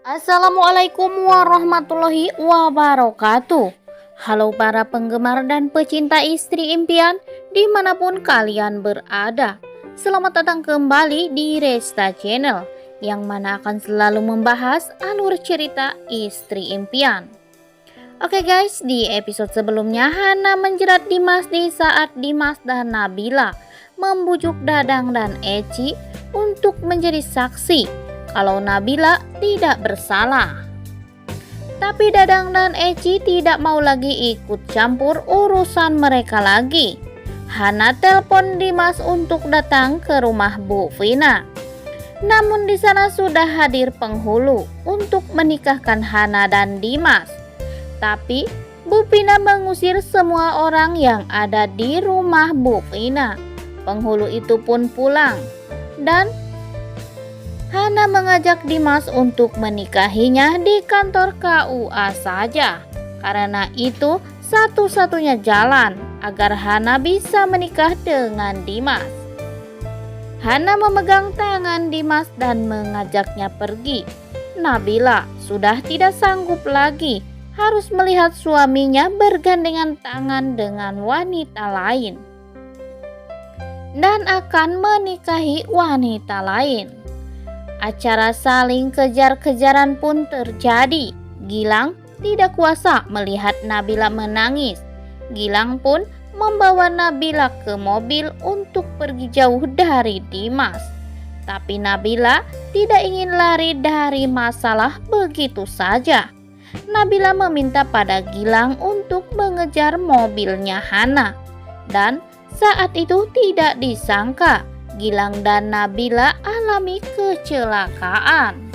Assalamualaikum warahmatullahi wabarakatuh. Halo para penggemar dan pecinta istri impian dimanapun kalian berada. Selamat datang kembali di Resta Channel, yang mana akan selalu membahas alur cerita istri impian. Oke guys, di episode sebelumnya Hana menjerat Dimas di saat Dimas dan Nabila membujuk Dadang dan Eci untuk menjadi saksi kalau Nabila tidak bersalah. Tapi Dadang dan Eci tidak mau lagi ikut campur urusan mereka lagi. Hana telepon Dimas untuk datang ke rumah Bu Vina. Namun di sana sudah hadir penghulu untuk menikahkan Hana dan Dimas. Tapi Bu Vina mengusir semua orang yang ada di rumah Bu Vina. Penghulu itu pun pulang dan Hana mengajak Dimas untuk menikahinya di kantor KUA saja, karena itu satu-satunya jalan agar Hana bisa menikah dengan Dimas. Hana memegang tangan Dimas dan mengajaknya pergi. Nabila sudah tidak sanggup lagi harus melihat suaminya bergandengan tangan dengan wanita lain dan akan menikahi wanita lain. Acara saling kejar-kejaran pun terjadi. Gilang tidak kuasa melihat Nabila menangis. Gilang pun membawa Nabila ke mobil untuk pergi jauh dari Dimas. Tapi Nabila tidak ingin lari dari masalah begitu saja. Nabila meminta pada Gilang untuk mengejar mobilnya Hana. Dan saat itu tidak disangka Gilang dan Nabila alami kecelakaan.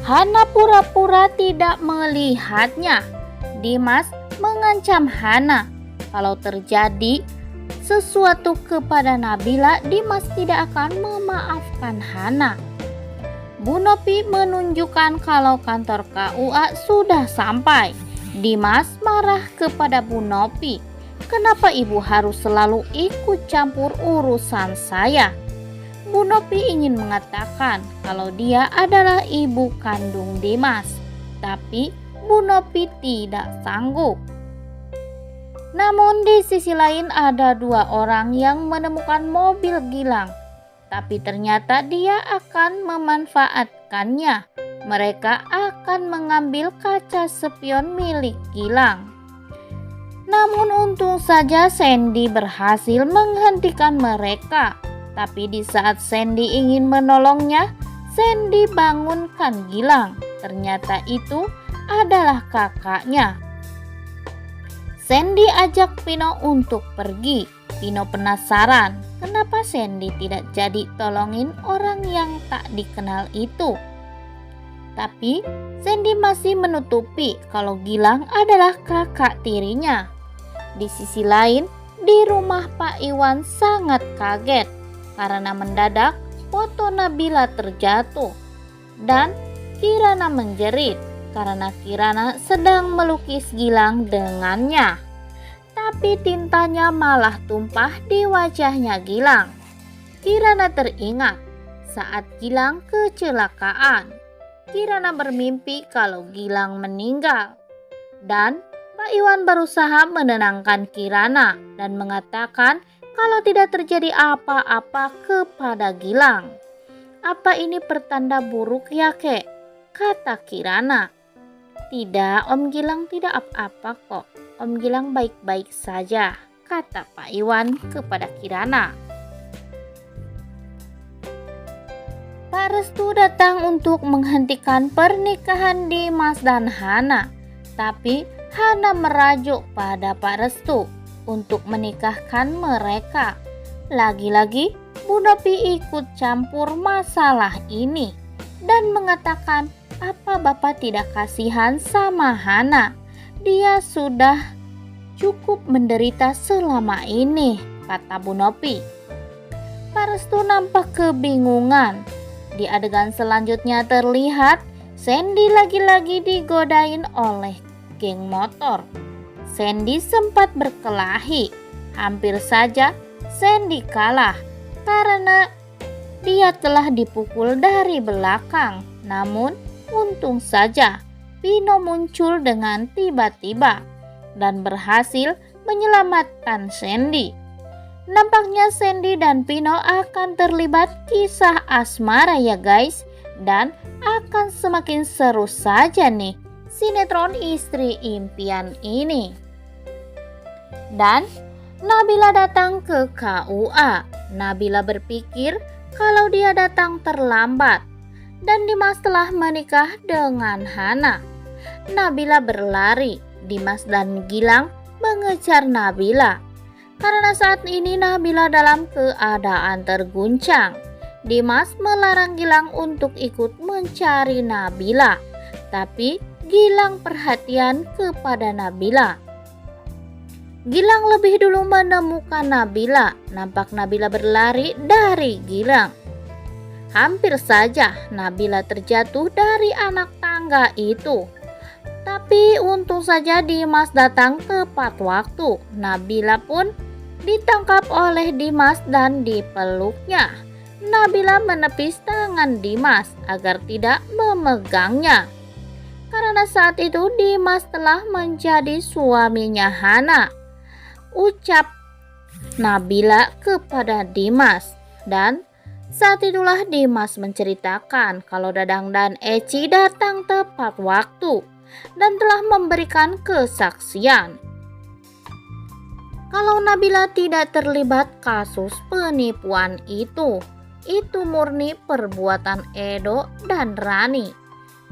Hana pura-pura tidak melihatnya. Dimas mengancam Hana kalau terjadi sesuatu kepada Nabila, Dimas tidak akan memaafkan Hana. Bu Nopi menunjukkan kalau kantor KUA sudah sampai. Dimas marah kepada Bu Nopi. Kenapa ibu harus selalu ikut campur urusan saya? Bu Nopi ingin mengatakan kalau dia adalah ibu kandung Dimas. Tapi Bu Nopi tidak sanggup. Namun di sisi lain ada dua orang yang menemukan mobil Gilang. Tapi ternyata dia akan memanfaatkannya. Mereka akan mengambil kaca spion milik Gilang. Namun untung saja Sandy berhasil menghentikan mereka. Tapi di saat Sandy ingin menolongnya, Sandy bangunkan Gilang. Ternyata itu adalah kakaknya. Sandy ajak Pino untuk pergi. Pino penasaran kenapa Sandy tidak jadi tolongin orang yang tak dikenal itu. Tapi Sandy masih menutupi kalau Gilang adalah kakak tirinya. Di sisi lain, di rumah Pak Iwan sangat kaget karena mendadak foto Nabila terjatuh dan Kirana menjerit karena Kirana sedang melukis Gilang dengannya. Tapi tintanya malah tumpah di wajahnya Gilang. Kirana teringat saat Gilang kecelakaan. Kirana bermimpi kalau Gilang meninggal dan Pak Iwan berusaha menenangkan Kirana dan mengatakan kalau tidak terjadi apa-apa kepada Gilang. Apa ini pertanda buruk ya kek? Kata Kirana. Tidak, Om Gilang tidak apa-apa kok. Om Gilang baik-baik saja, kata Pak Iwan kepada Kirana. Pak Restu datang untuk menghentikan pernikahan Dimas dan Hana. Tapi Hana merajuk pada Pak Restu untuk menikahkan mereka. Lagi-lagi Bu Nopi ikut campur masalah ini dan mengatakan apa Bapak tidak kasihan sama Hana. Dia sudah cukup menderita selama ini, kata Bu Nopi. Pak Restu nampak kebingungan. Di adegan selanjutnya terlihat Sandy lagi-lagi digodain oleh geng motor. Sandy sempat berkelahi. Hampir saja Sandy kalah karena dia telah dipukul dari belakang. Namun untung saja Pino muncul dengan tiba-tiba dan berhasil menyelamatkan Sandy. Nampaknya Sandy dan Pino akan terlibat kisah asmara ya guys, dan akan semakin seru saja nih sinetron Istri Impian ini. Dan Nabila datang ke KUA. Nabila berpikir kalau dia datang terlambat dan Dimas telah menikah dengan Hana. Nabila berlari. Dimas dan Gilang mengejar Nabila. Karena saat ini Nabila dalam keadaan terguncang. Dimas melarang Gilang untuk ikut mencari Nabila. Tapi Gilang perhatian kepada Nabila. Gilang lebih dulu menemukan Nabila. Nampak Nabila berlari dari Gilang. Hampir saja Nabila terjatuh dari anak tangga itu. Tapi untung saja Dimas datang tepat waktu. Nabila pun ditangkap oleh Dimas dan dipeluknya. Nabila menepis tangan Dimas agar tidak memegangnya. Karena saat itu Dimas telah menjadi suaminya Hana. Ucap Nabila kepada Dimas. Dan saat itulah Dimas menceritakan kalau Dadang dan Eci datang tepat waktu dan telah memberikan kesaksian kalau Nabila tidak terlibat kasus penipuan itu murni perbuatan Edo dan Rani.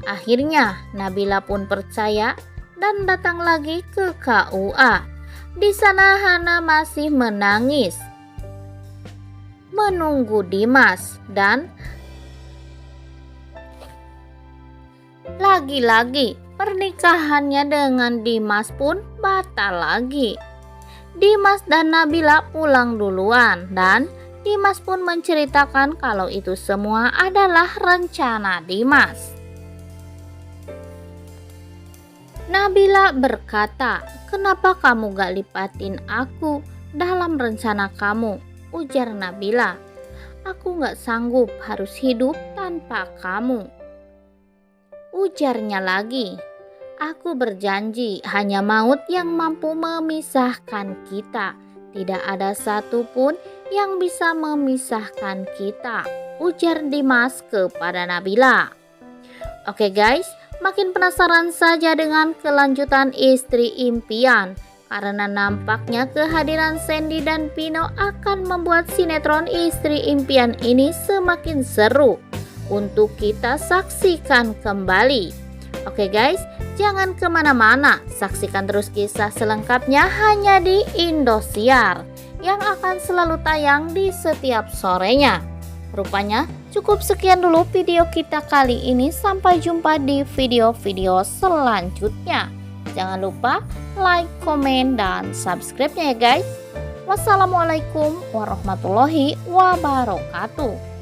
Akhirnya Nabila pun percaya dan datang lagi ke KUA. Di sana Hana masih menangis menunggu Dimas, dan lagi-lagi pernikahannya dengan Dimas pun batal lagi. Dimas dan Nabila pulang duluan dan Dimas pun menceritakan kalau itu semua adalah rencana Dimas. Nabila berkata, "Kenapa kamu gak lipatin aku dalam rencana kamu?" Ujar Nabila. "Aku gak sanggup harus hidup tanpa kamu." Ujarnya lagi, "Aku berjanji hanya maut yang mampu memisahkan kita. Tidak ada satupun yang bisa memisahkan kita." Ujar Dimas kepada Nabila. Oke guys, makin penasaran saja dengan kelanjutan Istri Impian. Karena nampaknya kehadiran Sandy dan Pino akan membuat sinetron Istri Impian ini semakin seru untuk kita saksikan kembali. Oke guys, jangan kemana-mana, saksikan terus kisah selengkapnya hanya di Indosiar yang akan selalu tayang di setiap sorenya. Rupanya cukup sekian dulu video kita kali ini, sampai jumpa di video-video selanjutnya. Jangan lupa like, komen, dan subscribe-nya ya guys. Wassalamualaikum warahmatullahi wabarakatuh.